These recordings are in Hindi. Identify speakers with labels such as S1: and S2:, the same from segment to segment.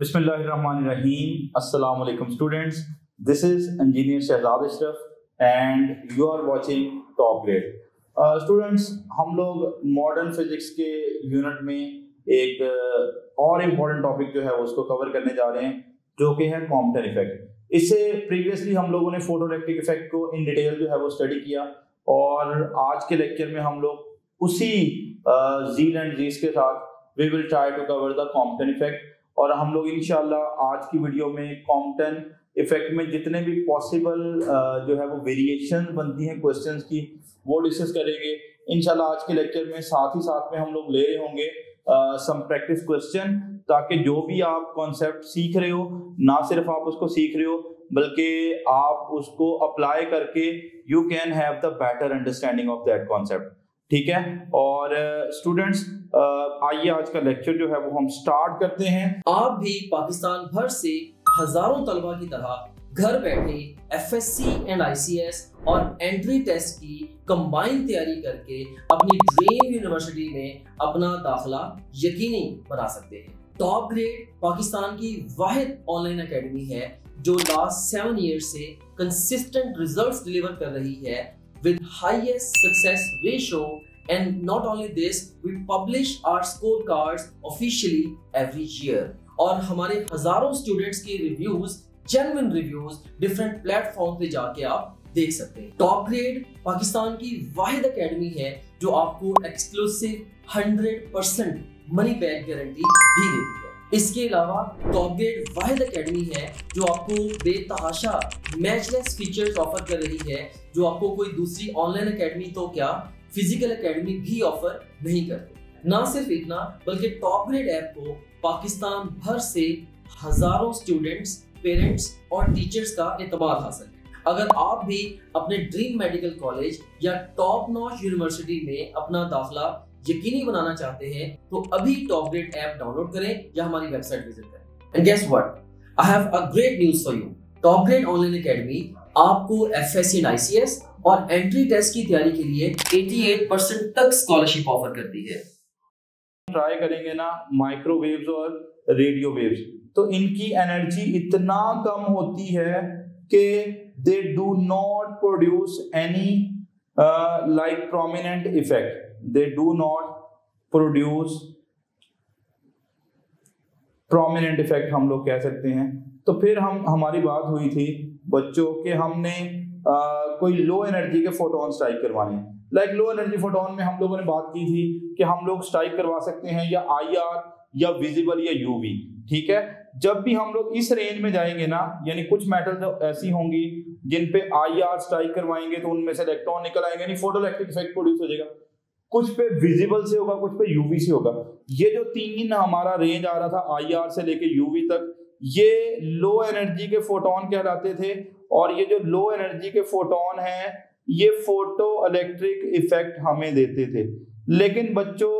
S1: Bismillahirrahmanirrahim. Assalamu alaikum students. This is Engineer Shahzad Ashraf and you are watching Top Grade. Students, हम लोग मॉडर्न फिजिक्स के यूनिट में एक और इम्पोर्टेंट टॉपिक जो है उसको कवर करने जा रहे हैं जो कि है कॉम्पटन इफेक्ट। इससे प्रीवियसली हम लोगों ने फोटोइलेक्ट्रिक इफेक्ट को इन डिटेल जो है वो स्टडी किया और आज के लेक्चर में हम लोग उसी जील एंड जीस के साथ we will try to cover the Compton effect. और हम लोग इंशाल्लाह आज की वीडियो में कॉम्पटन इफेक्ट में जितने भी पॉसिबल जो है वो वेरिएशन बनती हैं क्वेश्चंस की वो डिस्कस करेंगे इंशाल्लाह आज के लेक्चर में। साथ ही साथ में हम लोग ले रहे होंगे सम प्रैक्टिस क्वेश्चन, ताकि जो भी आप कॉन्सेप्ट सीख रहे हो ना सिर्फ आप उसको सीख रहे हो बल्कि आप उसको अप्लाई करके you can have the better understanding of that concept. ठीक है, और स्टूडेंट्स आइए आज का लेक्चर जो है वो हम स्टार्ट करते हैं।
S2: आप भी पाकिस्तान भर से हजारों तलबा की तरह घर बैठे एफएससी एंड आईसीएस और एंट्री टेस्ट की कंबाइन तैयारी करके अपनी ड्रीम यूनिवर्सिटी में अपना दाखिला यकीनी बना सकते हैं। टॉप ग्रेड पाकिस्तान की वाहिद ऑनलाइन एकेडमी है जो लास्ट 7 ईयर्स से कंसिस्टेंट रिजल्ट्स डिलीवर कर रही है with highest success ratio, and not only this, we publish our scorecards officially every year। और हमारे हजारों स्टूडेंट्स के reviews, genuine reviews different platform पे जाके आप देख सकते हैं। टॉप ग्रेड पाकिस्तान की वाहिद एकेडमी है जो आपको एक्सक्लूसिव 100% मनी बैक गारंटी भी देती है। इसके अलावा टॉप ग्रेड वाहिद एकेडमी है जो आपको बेतहाशा मैचलेस फीचर्स ऑफर कर रही है जो आपको कोई दूसरी ऑनलाइन एकेडमी तो क्या फिजिकल एकेडमी भी ऑफर नहीं करती। ना सिर्फ इतना बल्कि टॉप ग्रेड ऐप को पाकिस्तान भर से हजारों स्टूडेंट्स, पेरेंट्स और टीचर्स का एतबार हासिल है। अगर आप भी अपने ड्रीम मेडिकल कॉलेज या टॉप नॉच यूनिवर्सिटी में अपना दाखिला यकीनी बनाना चाहते हैं तो अभी टॉप ग्रेड ऐप डाउनलोड करें या हमारी वेबसाइट विजिट करें। And guess what, I have a great news for you. Top grade online academy आपको एफएससी एंड आईसीएस और एंट्री टेस्ट की तैयारी के लिए 88% तक स्कॉलरशिप ऑफर करती है।
S1: ट्राई करेंगे ना माइक्रोवेव्स और रेडियो वेव्स, तो इनकी एनर्जी इतना कम होती है कि they do not produce any like prominent effect. They do not produce prominent effect हम लोग कह सकते हैं। तो फिर हमारी बात हुई थी बच्चों के हमने कोई लो एनर्जी के फोटोन स्ट्राइक करवाने। लाइक लो एनर्जी फोटोन में हम लोगों ने बात की थी कि हम लोग स्ट्राइक करवा सकते हैं या IR या विजिबल या UV। ठीक है, जब भी हम लोग इस रेंज में जाएंगे ना, यानी कुछ मेटल जो ऐसी होंगी जिन पे IR स्ट्राइक करवाएंगे तो उनमें से इलेक्ट्रॉन निकल आएंगे, यानी फोटोइलेक्ट्रिक इफेक्ट प्रोड्यूस हो जाएगा। कुछ पे विजिबल से होगा, कुछ पे UV से होगा। ये जो 3 हमारा रेंज आ रहा था IR से लेके UV तक, ये लो एनर्जी के फोटोन कहलाते थे। और ये जो लो एनर्जी के फोटोन हैं ये फोटो इलेक्ट्रिक इफेक्ट हमें देते थे। लेकिन बच्चों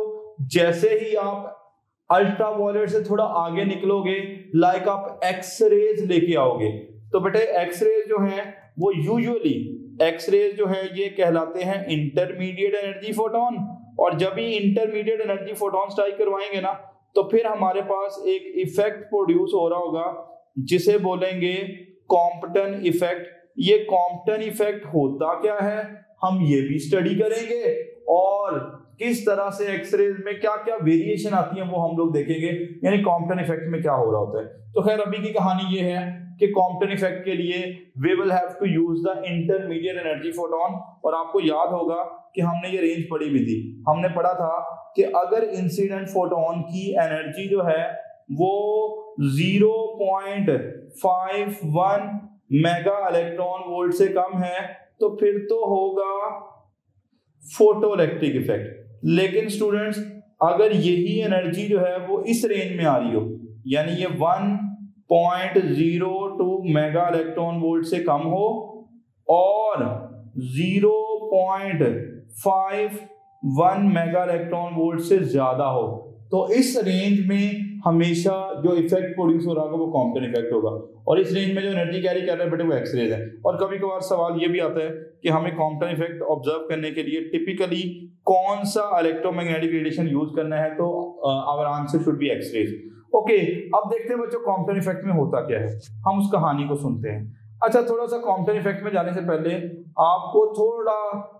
S1: जैसे ही आप अल्ट्रावायलेट से थोड़ा आगे निकलोगे, लाइक आप एक्सरेज लेके आओगे, तो बेटे एक्सरेज जो हैं वो यूजुअली एक्सरेज जो है ये कहलाते हैं इंटरमीडिएट एनर्जी फोटोन। और जब ही इंटरमीडिएट एनर्जी फोटोन स्ट्राइक करवाएंगे ना तो फिर हमारे पास एक इफेक्ट प्रोड्यूस हो रहा होगा जिसे बोलेंगे कॉम्पटन इफेक्ट। ये कॉम्पटन इफेक्ट होता क्या है हम ये भी स्टडी करेंगे और किस तरह से एक्सरेज में क्या क्या वेरिएशन आती है वो हम लोग देखेंगे, यानी कॉम्पटन इफेक्ट में क्या हो रहा होता है। तो खैर अभी की कहानी ये है कि कॉम्पटन इफेक्ट के लिए we will have to use the intermediate energy photon. और आपको याद होगा कि हमने ये रेंज पढ़ी भी थी। हमने पढ़ा था कि अगर इंसिडेंट फोटोन की एनर्जी जो है वो 0.51 मेगा इलेक्ट्रॉन वोल्ट से कम है तो फिर तो होगा फोटोइलेक्ट्रिक इफेक्ट। लेकिन स्टूडेंट्स अगर यही एनर्जी जो है वो इस रेंज में आ रही हो, यानी ये 1.02 मेगा इलेक्ट्रॉन वोल्ट से कम हो और 0.51 मेगा इलेक्ट्रॉन वोल्ट से ज्यादा हो, तो इस रेंज में हमेशा जो इफेक्ट प्रोड्यूस हो रहा होगा वो कॉम्पटन इफेक्ट होगा। और इस रेंज में जो एनर्जी कैरी कर रहा है बेटे वो एक्सरेज है। और कभी कभार सवाल ये भी आता है कि हमें कॉम्पटन इफेक्ट ऑब्जर्व करने के लिए टिपिकली कौन सा इलेक्ट्रोमैग्नेटिक रेडिएशन यूज करना है, तो our answer should be X-rays. Okay, अब देखते हैं बच्चों कॉम्पटन इफेक्ट में होता क्या है, हम उस कहानी को सुनते हैं। अच्छा, थोड़ा सा कॉम्पटन इफेक्ट में जाने से पहले आपको थोड़ा,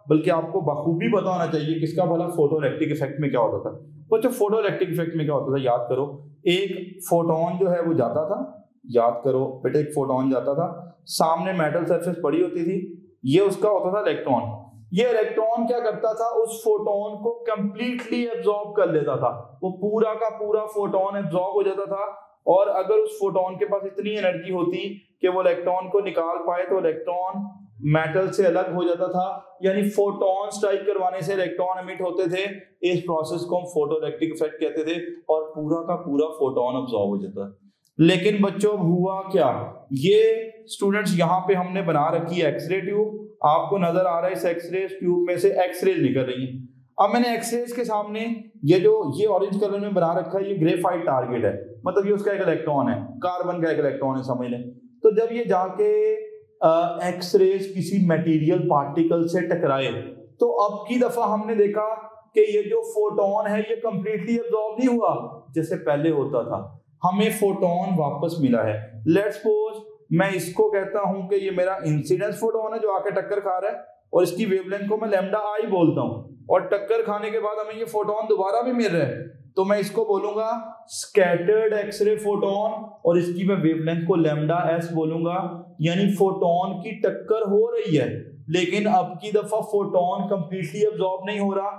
S1: बल्कि आपको बखूबी पता होना चाहिए किसका भला फोटोइलेक्ट्रिक इफेक्ट में क्या होता था। बच्चों फोटोइलेक्ट्रिक इफेक्ट में क्या होता था, याद करो, एक फोटोन जो है वो जाता था, याद करो बेटे, एक फोटोन जाता था, सामने मेटल सरफेस पड़ी होती थी, ये उसका होता था इलेक्ट्रॉन। ये इलेक्ट्रॉन क्या करता था, उस फोटोन को कंप्लीटली एब्जॉर्ब कर लेता था, वो पूरा का पूरा फोटोन एब्जॉर्ब हो जाता था। और अगर उस फोटोन के पास इतनी एनर्जी होती कि वो इलेक्ट्रॉन को निकाल पाए तो इलेक्ट्रॉन मेटल से अलग हो जाता था, यानी फोटोन स्ट्राइक करवाने से इलेक्ट्रॉन एमिट होते थे। इस प्रोसेस को हम फोटोइलेक्ट्रिक इफेक्ट कहते थे, और पूरा का पूरा फोटोन एब्जॉर्ब हो जाता है। लेकिन बच्चों हुआ क्या, ये स्टूडेंट्स यहाँ पे हमने बना रखी है एक्सरे ट्यूब, आपको नजर आ रहा है इस एक्सरे ट्यूब में से एक्सरेज निकल रही है। अब मैंने एक्सरेज के सामने ये ऑरेंज कलर में बना रखा है, ये ग्रेफाइट टारगेट है, मतलब ये उसका एक इलेक्ट्रॉन है, कार्बन का एक इलेक्ट्रॉन है समझ लें। तो जब ये जाके एक्सरेज किसी मटेरियल पार्टिकल से टकराए, तो अब की दफा हमने देखा कि ये जो फोटोन है ये कंप्लीटली एब्जॉर्ब नहीं हुआ जैसे पहले होता था, हमें फोटोन वापस मिला है। लेट्स सपोज मैं इसको कहता हूं कि ये मेरा इंसिडेंस फोटोन है जो आके टक्कर खा रहा है, और इसकी वेवलेंथ को मैं लैम्डा आई बोलता हूं, और टक्कर खाने के बाद हमें ये फोटोन दोबारा भी मिल रहा है, तो मैं इसको बोलूंगा स्कैटर्ड एक्सरे फोटोन, और इसकी मैं वेवलेंथ को लैम्डा एस बोलूंगा। यानी फोटोन की टक्कर हो रही है, लेकिन अब की दफा फोटोन कंप्लीटली एब्जॉर्ब नहीं हो रहा।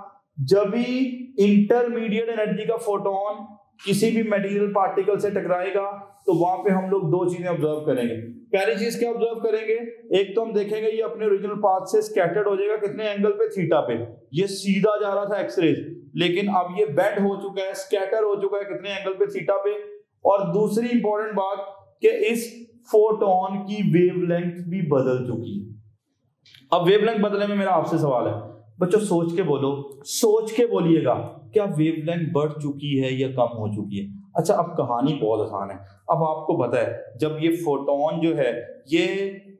S1: जब भी इंटरमीडिएट एनर्जी का फोटोन किसी भी मटेरियल पार्टिकल से टकराएगा, तो वहां पे हम लोग दो चीजें ऑब्जर्व करेंगे। पहली चीज क्या ऑब्जर्व करेंगे, एक तो हम देखेंगे ये अपने ओरिजिनल पाथ से स्कैटर्ड हो जाएगा, कितने एंगल पे, थीटा पे। ये सीधा जा रहा था एक्सरेज, लेकिन अब ये बेंड हो चुका है, स्कैटर हो चुका है, कितने एंगल पे, थीटा पे। और दूसरी इंपॉर्टेंट बात कि इस फोटोन की वेवलेंथ भी बदल चुकी है। अब वेवलेंथ बदलने में मेरा आपसे सवाल है, बच्चों सोच के बोलो, सोच के बोलिएगा, क्या वेवलेंथ बढ़ चुकी है या कम हो चुकी है। अच्छा, अब कहानी बहुत आसान है। अब आपको पता है जब ये फोटोन जो है ये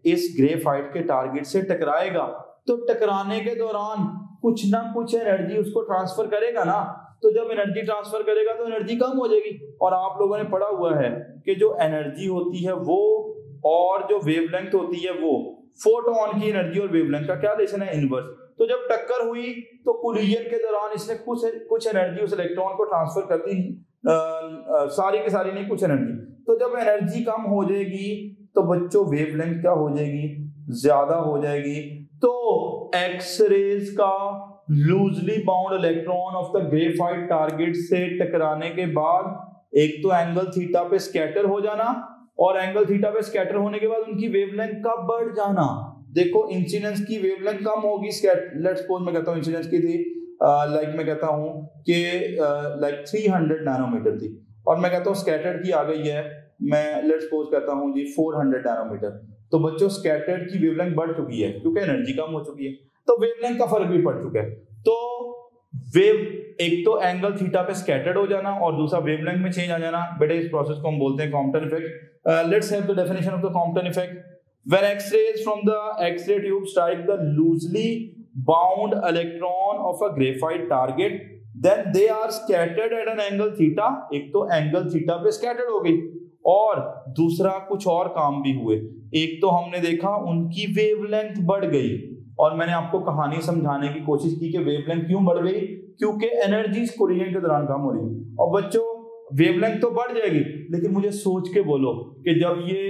S1: इस ग्रेफाइट के टारगेट से टकराएगा, तो टकराने के दौरान कुछ ना कुछ एनर्जी उसको ट्रांसफर करेगा ना, तो जब एनर्जी ट्रांसफर करेगा तो एनर्जी कम हो जाएगी। और आप लोगों ने पढ़ा हुआ है कि जो एनर्जी होती है वो और जो वेवलेंथ होती है वो, फोटोन की एनर्जी और वेवलेंथ का क्या रिलेशन है, इनवर्स। तो जब टक्कर हुई तो कोलिजन के दौरान इसने कुछ एनर्जी उस इलेक्ट्रॉन को ट्रांसफर कर दी, सारी की सारी नहीं, कुछ एनर्जी। तो जब एनर्जी कम हो जाएगी तो बच्चों वेवलेंथ क्या हो जाएगी, ज्यादा हो जाएगी। तो एक्सरेज का loosely bound electron of the graphite target से टकराने के बाद एक तो एंगल थीटा पे स्कैटर हो जाना, और एंगल थीटा पे स्कैटर होने के बाद उनकी वेवलेंथ का बढ़ जाना। देखो इंसिडेंस की वेवलेंथ कम होगी, लेट्स सपोज मैं कहता हूं इंसिडेंस की थी लाइक मैं कहता हूं कि लाइक 300 नैनोमीटर थी, और मैं कहता हूं स्कैटर्ड की आ गई है, मैं लेट्स सपोज कहता हूं जी 400 नैनोमीटर। तो बच्चों स्कैटर्ड की वेवलेंथ बढ़ चुकी है क्योंकि एनर्जी कम हो चुकी है, तो वेवलेंथ का फर्क भी पड़ चुका है। तो वेव एक तो एंगल थीटा पे स्कैटर्ड हो जाना और दूसरा वेवलेंथ में चेंज आ जाना, बेटे इस प्रोसेस को हम बोलते हैं Compton effect. Let's have the definition of the Compton effect. When X-rays from the X-ray tube strike the loosely bound electron of a graphite target, then they are scattered at an angle theta। एक तो एंगल थीटा पे स्कैटर्ड हो गई, और दूसरा कुछ और काम भी हुए। एक तो हमने देखा उनकी वेवलेंथ बढ़ गई, और मैंने आपको कहानी समझाने की कोशिश की कि वेवलेंथ क्यों बढ़ गई, क्योंकि एनर्जी कोलिजन के दौरान कम हो रही। और बच्चों वेवलेंथ तो बढ़ जाएगी, लेकिन मुझे सोच के बोलो कि जब ये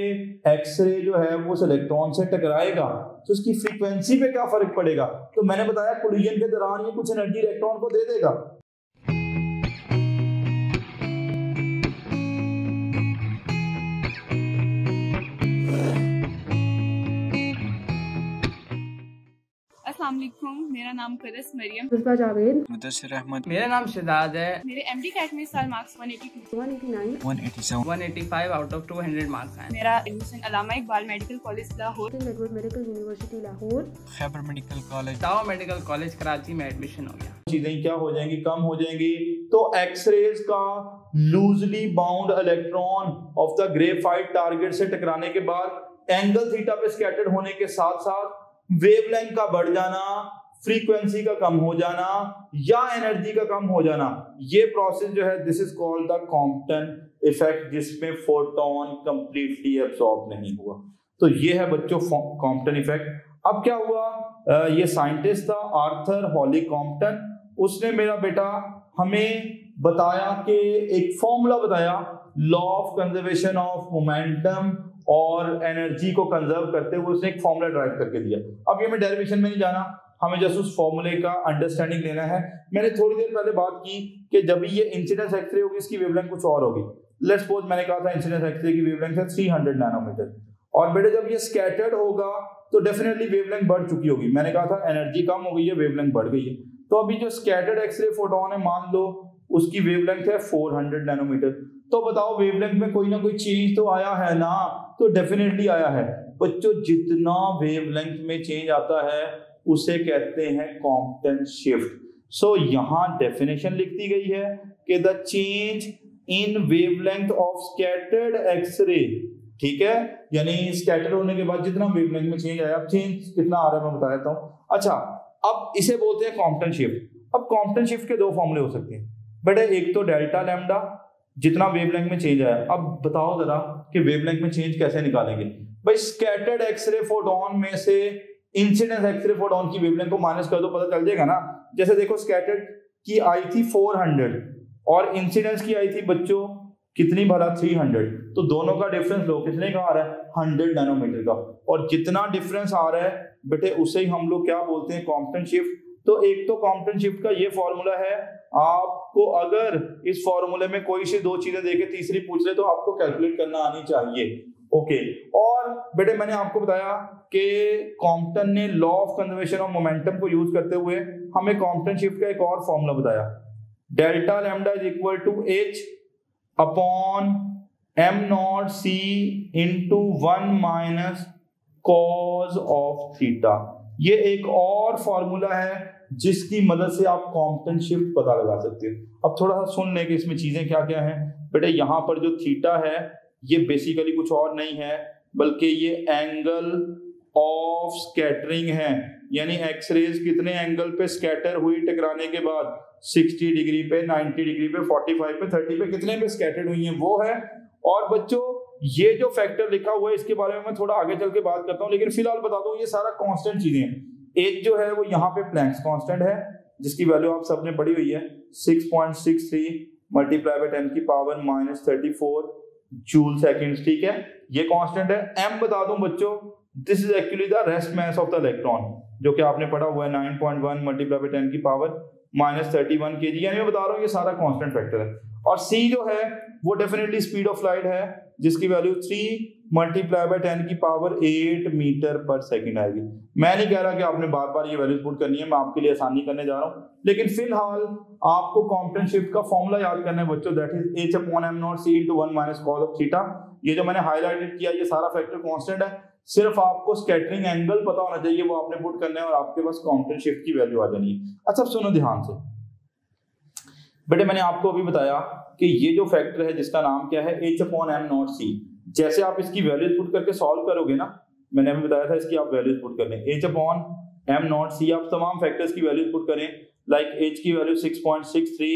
S1: एक्सरे जो है वो उस इलेक्ट्रॉन से टकराएगा तो उसकी फ्रीक्वेंसी पे क्या फर्क पड़ेगा। तो मैंने बताया कोलिजन के दौरान ये कुछ एनर्जी इलेक्ट्रॉन को दे देगा।
S3: अस्सलाम वालेकुम, मेरा नाम करस मरियम,
S4: मुस्तफा जावेद,
S5: मुदस्सिर अहमद,
S6: मेरा नाम शहजाद है।
S3: मेरे एमडी कैट में इस साल मार्क्स 182,
S4: 189,
S5: 187,
S6: 185 आउट ऑफ 200 मार्क्स हैं।
S3: मेरा admission Allama Iqbal medical college Lahore,
S4: king Edward medical university Lahore,
S5: Khyber medical college,
S6: Dow medical college Karachi में एडमिशन हो गया।
S1: चीजें क्या हो जाएंगी, कम हो जाएंगी। तो एक्सरेज का loosely bound electron of the graphite target से टकराने के बाद एंगल थीटा पे स्कैटर्ड होने के साथ साथ वेवलेंथ का बढ़ जाना, फ्रीक्वेंसी का कम हो जाना या एनर्जी का कम हो जाना, ये प्रोसेस जो है this is called the Compton effect, जिसमें फोटोन कंप्लीटली एब्सॉर्ब नहीं हुआ। तो ये है बच्चों कॉम्पटन इफेक्ट। अब क्या हुआ, ये साइंटिस्ट था आर्थर हॉली कॉम्पटन, उसने मेरा बेटा हमें बताया कि एक फॉर्मूला बताया law of conservation of momentum और एनर्जी को कंजर्व करते हुए उसने एक फॉर्मूला ड्राइव करके दिया। अब ये मैं डेरिवेशन में नहीं जाना, हमें जस्ट उस फॉर्मूले का अंडरस्टैंडिंग लेना है। मैंने थोड़ी देर पहले बात की कि जब भी ये इंसिडेंस एक्सरे होगी इसकी वेवलेंथ कुछ और होगी। लेट्स सपोज मैंने कहा था इंसिडेंस एक्सरे की वेवलेंथ है 300 नैनोमीटर, और बेटे जब ये स्कैटर्ड होगा तो डेफिनेटली वेवलेंथ बढ़ चुकी होगी। मैंने कहा था एनर्जी कम हो गई है, वेवलेंथ बढ़ गई है। तो अभी जो स्कैटर्ड एक्सरे फोटोन है मान लो उसकी वेवलेंथ है 400 नैनोमीटर, तो बताओ वेवलेंथ में कोई ना कोई चेंज तो आया है ना, तो डेफिनेटली आया है बच्चों। जितना वेवलेंथ में चेंज आता है उसे कहते हैं कॉम्पटन शिफ्ट। सो यहाँ डेफिनेशन लिख दी गई है कि the change in wavelength of scattered X-ray, ठीक है, यानी स्कैटर होने के बाद जितना वेवलेंथ में चेंज आया, अब चेंज कितना आ रहा है मैं बता देता हूं। अच्छा, अब इसे बोलते हैं कॉम्पटन शिफ्ट। अब कॉम्पटन शिफ्ट के दो फॉर्मूले हो सकते हैं बेटे, एक तो डेल्टा लैम्डा जितना वेवलेंथ में चेंज आया। अब बताओ जरा कि वेवलेंथ में चेंज कैसे निकालेंगे भाई। स्कैटर्ड एक्सरे फोटोन में से इंसिडेंस एक्सरे फोटोन की वेवलेंथ को माइनस कर दो, पता चल जाएगा ना। जैसे देखो स्कैटर्ड की आई थी 400 और इंसिडेंस की आई थी बच्चों कितनी भला 300, तो दोनों का डिफरेंस लो कितने का आ रहा है 100 नैनोमीटर का, और जितना डिफरेंस आ रहा है बेटे उसे ही हम लोग क्या बोलते हैं कॉम्पटन शिफ्ट। तो एक तो कॉम्पटन शिफ्ट का ये फॉर्मूला है, आपको अगर इस फॉर्मूले में कोई सी दो चीजें देके तीसरी पूछ ले तो आपको कैलकुलेट करना आनी चाहिए। ओके, और बेटे मैंने आपको बताया कि कॉम्पटन ने law of conservation of momentum को यूज करते हुए हमें कॉम्पटन शिफ्ट का एक और फॉर्मूला बताया, delta lambda is equal to H upon M naught C into 1 minus cos of theta. ये एक और फॉर्मूला है जिसकी मदद से आप कॉम्पटन शिफ्ट पता लगा सकते हो। अब थोड़ा सा सुन लें कि इसमें चीजें क्या क्या हैं बेटे। यहाँ पर जो थीटा है ये बेसिकली कुछ और नहीं है बल्कि ये एंगल ऑफ स्कैटरिंग है, यानी एक्सरेज कितने एंगल पे स्कैटर हुई टकराने के बाद, 60 डिग्री पे, 90 डिग्री पे, 45 पे, 30 पे, कितने पे स्कैटर्ड हुई हैं वो है। और बच्चों ये जो फैक्टर लिखा हुआ है इसके बारे में मैं थोड़ा आगे चल के बात करता हूँ, लेकिन फिलहाल बता दूं ये सारा कांस्टेंट चीजें हैं। एक जो है वो यहाँ पे प्लैंक्स कांस्टेंट है जिसकी वैल्यू आप सबने पढ़ी हुई है 6.63 मल्टीप्लाई बाय 10 की पावर -34 जूल सेकंड्स, ठीक है, ये कांस्टेंट है। एम बता दूं बच्चों, this is actually the rest mass of the electron, जो कि आपने पढ़ा हुआ है 9.1 मल्टीप्लाई बाय 10 की पावर -31 kg, यानी मैं बता रहा हूँ ये सारा कांस्टेंट फैक्टर है। और सी जो है वो डेफिनेटली स्पीड ऑफ लाइट है जिसकी वैल्यू 3 मल्टीप्लाई बाय 10 की पावर 8 मीटर पर सेकंड आएगी। मैं नहीं कह रहा कि आपने बार बार ये वैल्यूज पुट करनी है, मैं आपके लिए आसानी करने जा रहा हूँ, लेकिन फिलहाल आपको कॉम्पटन शिफ्ट का फॉर्मूला याद करना है बच्चों, that is h upon m naught c into 1 minus cos of theta. ये जो मैंने हाईलाइटेड किया ये सारा फैक्टर कांस्टेंट है, सिर्फ आपको स्कैटरिंग एंगल पता होना चाहिए, वो आपने पुट करना है और आपके पास कॉम्पटन शिफ्ट की वैल्यू आ जानी है। अच्छा सुनो ध्यान से बेटे, मैंने आपको अभी बताया कि ये जो फैक्टर है जिसका नाम क्या है h upon m naught c, जैसे आप इसकी वैल्यूज पुट करके सॉल्व करोगे ना, मैंने अभी बताया था इसकी आप वैल्यूज पुट कर लें, h upon m naught c, आप तमाम फैक्टर्स की वैल्यूज पुट करें, लाइक h की वैल्यू 6.63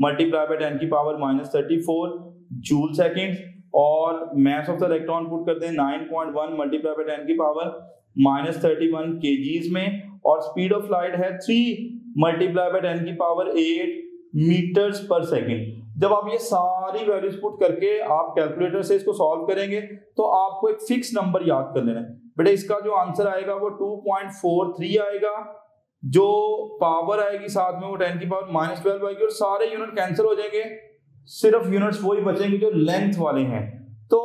S1: मल्टीप्लाई बाय 10 की पावर -34 जूल सेकंड, और mass of the electron put कर दें 9.1 मल्टीप्लाई बाय 10 की पावर -31 kgs में, और स्पीड ऑफ लाइट है 3 मल्टीप्लाई बाय 10 की पावर 8 मीटर्स पर सेकंड। जब आप ये सारी वैल्यूज पुट करके आप कैलकुलेटर से इसको सॉल्व करेंगे तो आपको एक फिक्स नंबर याद कर लेना है बेटा। इसका जो आंसर आएगा वो 2.43 आएगा, जो पावर आएगी साथ में वो 10 की पावर -12 आएगी, और सारे यूनिट कैंसिल हो जाएंगे, सिर्फ यूनिट्स वही बचेंगे जो लेंथ वाले हैं। तो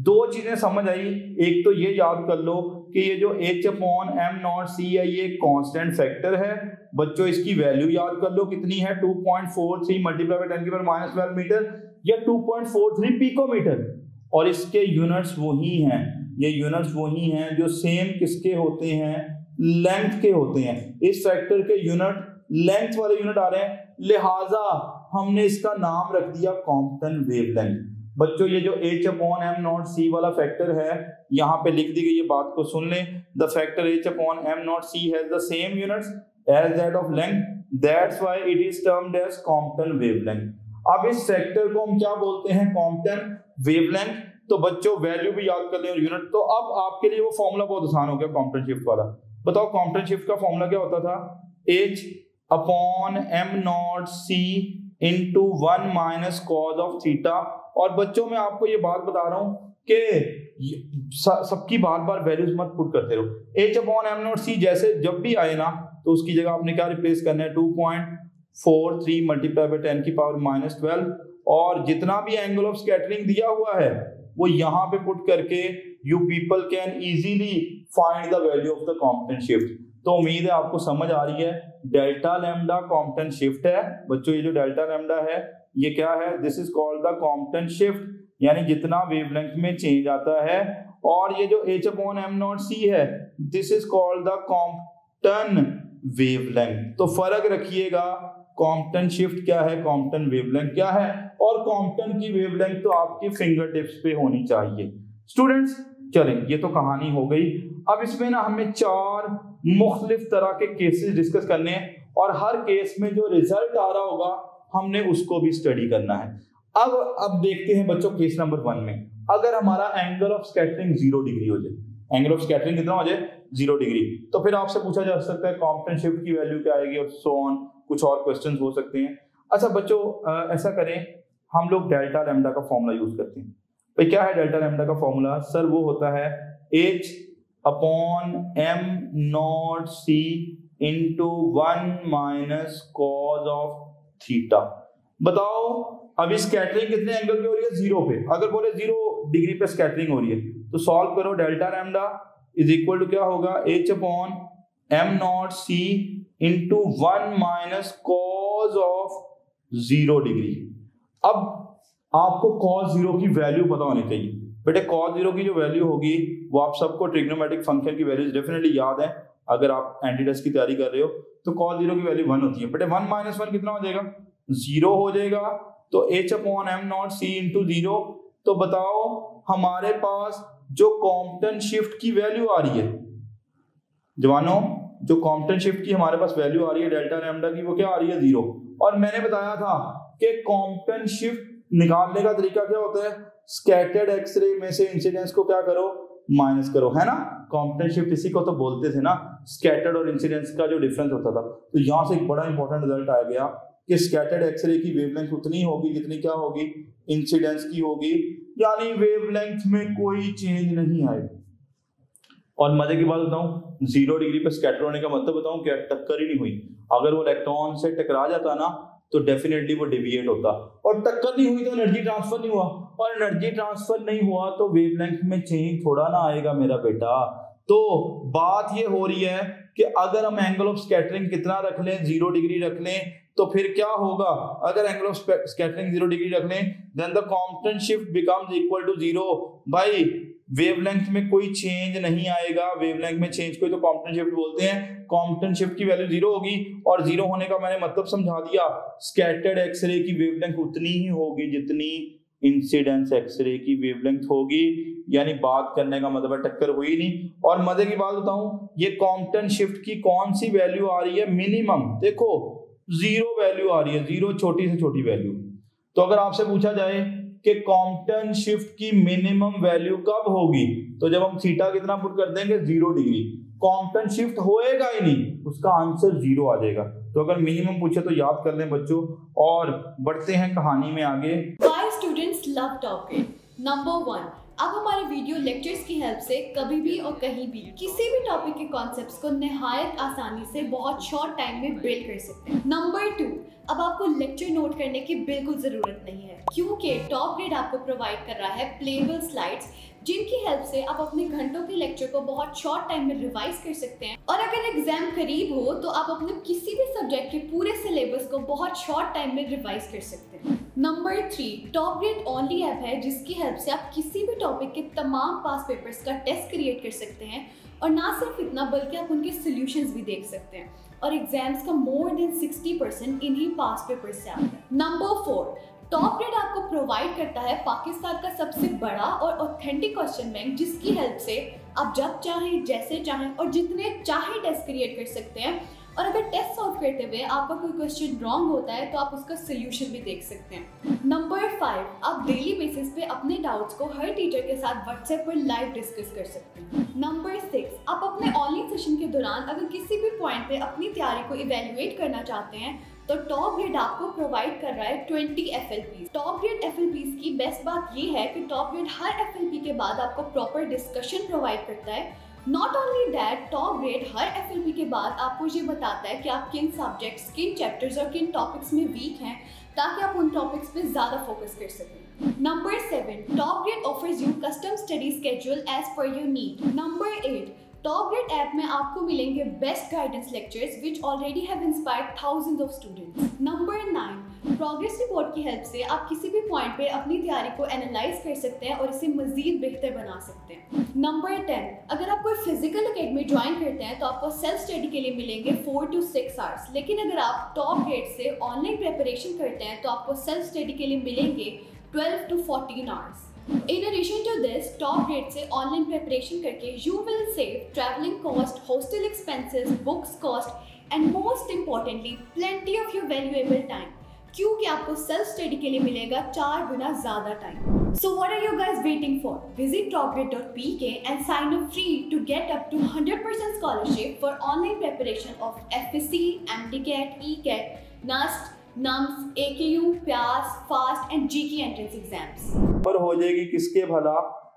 S1: दो चीजें समझ आई, एक तो ये याद कर लो कि ये जो h upon m naught c है ये कांस्टेंट फैक्टर है बच्चों, इसकी वैल्यू याद कर लो कितनी है 2.43 मल्टीप्लाई बाय 10 की पावर -12 मीटर या 2.43 पिकोमीटर, और इसके यूनिट्स वही हैं, ये यूनिट्स वही हैं जो सेम किसके होते हैं, लेंथ के होते हैं। इस फैक्टर के यूनिट लेंथ वाले यूनिट आ रहे हैं, लिहाजा हमने इसका नाम रख दिया कॉम्पटन वेवलेंथ। बच्चों ये जो h upon m naught c वाला फैक्टर है यहाँ पे लिख दी गई, ये बात को सुन लें। The factor h upon m naught c has the same units as that of length, that's why it is termed as Compton wavelength. अब इस फैक्टर को हम क्या बोलते हैं? Compton wavelength. तो बच्चों वैल्यू भी याद कर लें और यूनिट। तो अब आपके लिए वो फॉर्मूला बहुत आसान हो गया कॉम्पटन शिफ्ट वाला। बताओ कॉम्पटन शिफ्ट का फॉर्मूला क्या होता था? h upon m naught c into 1 minus cos of theta. और बच्चों मैं आपको ये बात बता रहा हूं कि सबकी बार बार वैल्यूज मत पुट करते रहो। h upon m naught c जैसे जब भी आए ना तो उसकी जगह आपने क्या रिप्लेस करना है? 2.43 मल्टीप्लाई बाय 10 की पावर माइनस 12, और जितना भी एंगल ऑफ स्कैटरिंग दिया हुआ है वो यहाँ पे पुट करके you people can easily find the value of the Compton shift. तो उम्मीद है आपको समझ आ रही है। डेल्टा लैम्डा कॉम्पटन शिफ्ट है बच्चों। ये जो डेल्टा लैम्डा है ये क्या है? This is called the Compton shift, यानी जितना वेवलेंथ में चेंज आता है। और ये जो h upon m naught c है this is called the Compton wavelength. तो फर्क रखिएगा, कॉम्पटन शिफ्ट क्या है, कॉम्पटन वेवलेंथ क्या है, और कॉम्पटन की वेवलेंथ तो आपकी फिंगर टिप्स पे होनी चाहिए। स्टूडेंट्स चलें, ये तो कहानी हो गई। अब इसमें ना हमें 4 मुख्तलिफ तरह के केसेस डिस्कस करने हैं, और हर केस में जो रिजल्ट आ रहा होगा हमने उसको भी स्टडी करना है। अब देखते हैं बच्चों केस नंबर 1 में, अगर हमारा एंगल ऑफ स्कैटरिंग 0 डिग्री हो जाए, एंगल ऑफ स्कैटरिंग कितना हो जाए? 0 डिग्री, तो फिर आपसे पूछा जा सकता है कॉम्पटन शिफ्ट की वैल्यू क्या आएगी, और सो ऑन, कुछ और क्वेश्चंस हो सकते हैं। अच्छा बच्चों ऐसा करें, हम लोग डेल्टा लैम्डा का फॉर्मूला यूज करते हैं। भाई क्या है डेल्टा लैम्डा का फॉर्मूला? सर वो होता है h upon m naught c into 1 minus cos of theta. बताओ अभी स्कैटरिंग कितने एंगल पे हो रही है? 0 पे। अगर बोले 0 डिग्री पे स्कैटरिंग हो रही है तो सॉल्व करो। Delta lambda is equal to क्या होगा? h upon m naught c into 1 minus cos of 0 degree. अब आपको cos 0 की वैल्यू पता होनी चाहिए बेटे। cos 0 की जो वैल्यू होगी वो आप सबको ट्रिग्नोमेट्रिक फंक्शन की वैल्यूज डेफिनेटली याद है। अगर आप एंटी टेस्ट की तैयारी कर रहे हो तो cos 0 की वैल्यू 1 होती है बेटे। 1 माइनस 1 कितना हो जाएगा? 0 हो जाएगा। तो h upon m naught c into 0। तो बताओ हमारे पास जो कॉम्पटन शिफ्ट की वैल्यू आ रही है जवानों, जो कॉम्पटन शिफ्ट की हमारे पास वैल्यू आ रही है डेल्टा लैम्डा की, वो क्या आ रही है? 0। और मैंने बताया था कि कॉम्पटन शिफ्ट निकालने का तरीका क्या होता है? स्कैटर्ड एक्सरे में से इंसिडेंस को क्या करो? माइनस करो, है ना। कॉम्पटन शिफ्ट इसी को तो बोलते थे ना, स्कैटर्ड और इंसिडेंस का जो डिफरेंस होता था। तो यहाँ से एक बड़ा इंपॉर्टेंट रिजल्ट आ गया कि स्कैटर्ड एक्सरे की वेवलेंथ उतनी होगी जितनी क्या होगी? इंसिडेंस की होगी, यानी वेवलेंथ में कोई चेंज नहीं आएगा। और मजे की बात बताऊं, 0 डिग्री पे स्कैटर होने का मतलब बताऊं क्या? टक्कर ही नहीं हुई। अगर वो इलेक्ट्रॉन से टकरा जाता ना तो डेफिनेटली वो डेविएट होता, और टक्कर नहीं हुई तो एनर्जी ट्रांसफर नहीं हुआ, और एनर्जी ट्रांसफर नहीं हुआ तो वेवलेंथ में चेंज थोड़ा ना आएगा मेरा बेटा। तो बात ये हो रही है कि अगर हम एंगल ऑफ स्कैटरिंग कितना रख लें? 0 डिग्री रख लें, तो फिर क्या होगा? अगर एंगल ऑफ स्कैटरिंग 0 डिग्री रख लें then the Compton shift becomes equal to 0। भाई वेवलेंथ में कोई चेंज नहीं आएगा। वेवलेंथ में चेंज को तो कॉम्पटन शिफ्ट बोलते हैं। कॉम्पटन शिफ्ट की वैल्यू 0 होगी, और 0 होने का मैंने मतलब समझा दिया। स्कैटर्ड एक्सरे की वेवलेंथ उतनी ही होगी जितनी इंसिडेंस एक्सरे की वेवलेंथ होगी, यानी बात करने का मतलब टक्कर हुई नहीं। और मजे की बात बताऊं, ये कॉम्पटन शिफ्ट की कौन सी वैल्यू आ रही है? मिनिमम। देखो 0 वैल्यू आ रही है, 0 छोटी से छोटी वैल्यू। तो अगर आपसे पूछा जाए कि कॉम्पटन शिफ्ट की मिनिमम वैल्यू कब होगी, तो जब हम थीटा कितना पुट कर देंगे? 0 डिग्री। कॉम्पटन शिफ्ट होएगा ही नहीं, उसका आंसर 0 आ जाएगा। तो अगर मिनिमम पूछे तो याद कर लें बच्चों, और बढ़ते हैं कहानी में आगे।
S7: Why students love Top Grade? Number 1, अब हमारे वीडियो लेक्चर्स की हेल्प से कभी भी और कहीं भी किसी भी टॉपिक के कॉन्सेप्ट्स को निहायत आसानी से बहुत शॉर्ट टाइम में बिल्ड कर सकते हैं। नंबर 2, अब आपको लेक्चर नोट करने की बिल्कुल ज़रूरत नहीं है, क्योंकि टॉप ग्रेड आपको प्रोवाइड कर रहा है प्लेबल स्लाइड्स, जिनकी हेल्प से आप अपने घंटों के लेक्चर को बहुत शॉर्ट टाइम में रिवाइज कर सकते हैं। और अगर एग्जाम करीब हो तो आप अपने किसी भी सब्जेक्ट के पूरे सिलेबस को बहुत शॉर्ट टाइम में रिवाइज कर सकते हैं। Number 3, top grade only app है जिसकी हेल्प से आप किसी भी टॉपिक के तमाम पास पेपर्स का टेस्ट क्रिएट कर सकते हैं, और ना सिर्फ इतना बल्कि आप उनके सॉल्यूशंस भी देख सकते हैं, और एग्जाम्स का मोर देन 60% इन्हीं पास पेपर्स से आता है। नंबर 4, टॉप ग्रेड आपको प्रोवाइड करता है पाकिस्तान का सबसे बड़ा और ऑथेंटिक क्वेश्चन बैंक, जिसकी हेल्प से आप जब चाहें, जैसे चाहें और जितने चाहे टेस्ट क्रिएट कर सकते हैं। और अगर टेस्ट सॉल्व करते हुए आपका कोई क्वेश्चन रॉन्ग होता है तो आप उसका सोल्यूशन भी देख सकते हैं। नंबर 5, आप डेली बेसिस पे अपने डाउट्स को हर टीचर के साथ व्हाट्सएप पर लाइव डिस्कस कर सकते हैं। नंबर 6, आप अपने ऑनलाइन सेशन के दौरान अगर किसी भी पॉइंट पे अपनी तैयारी को इवेल्युएट करना चाहते हैं तो टॉप ग्रेड आपको प्रोवाइड कर रहा है 20 FLPs। टॉप ग्रेड FLPs की बेस्ट बात ये है कि टॉप ग्रेड हर FLP के बाद आपको प्रॉपर डिस्कशन प्रोवाइड करता है। Not only that, top grade her FLP के बाद आपको ये बताता है कि आप किन सब्जेक्ट्स, किन चैप्टर्स और किन टॉपिक्स में वीक हैं, ताकि आप उन टॉपिक्स पे ज़्यादा फोकस कर सकें। Number 7, top grade offers you custom study schedule as per your need. Number 8, top grade app में आपको मिलेंगे best guidance lectures which already have inspired thousands of students. Number 9, progress report की हेल्प से आप किसी भी पॉइंट पे अपनी तैयारी को एनालाइज कर सकते हैं और इसे मजीद बेहतर बना सकते हैं। नंबर 10, अगर आप कोई फिजिकल एकेडमी ज्वाइन करते हैं तो आपको सेल्फ स्टडी के लिए मिलेंगे 4 to 6 आवर्स, लेकिन अगर आप टॉप ग्रेड से ऑनलाइन प्रिपरेशन करते हैं तो आपको सेल्फ स्टडी के लिए मिलेंगे 12 to 14 hours. In addition to this, top grade से ऑनलाइन प्रिपरेशन करके you will save traveling cost, hostel expenses, books cost, and most importantly, plenty of your valuable time, क्योंकि आपको सेल्फ स्टडी के लिए मिलेगा 4 गुना ज़्यादा time. So what are you guys waiting for? Visit topgrade.pk and sign up free to get up to 100% scholarship for online preparation of FSC, MDCAT, ECAT, NUST, NUMS, AKU, PAS, FAST and GK entrance exams।
S1: पर हो जाएगी किसके भला?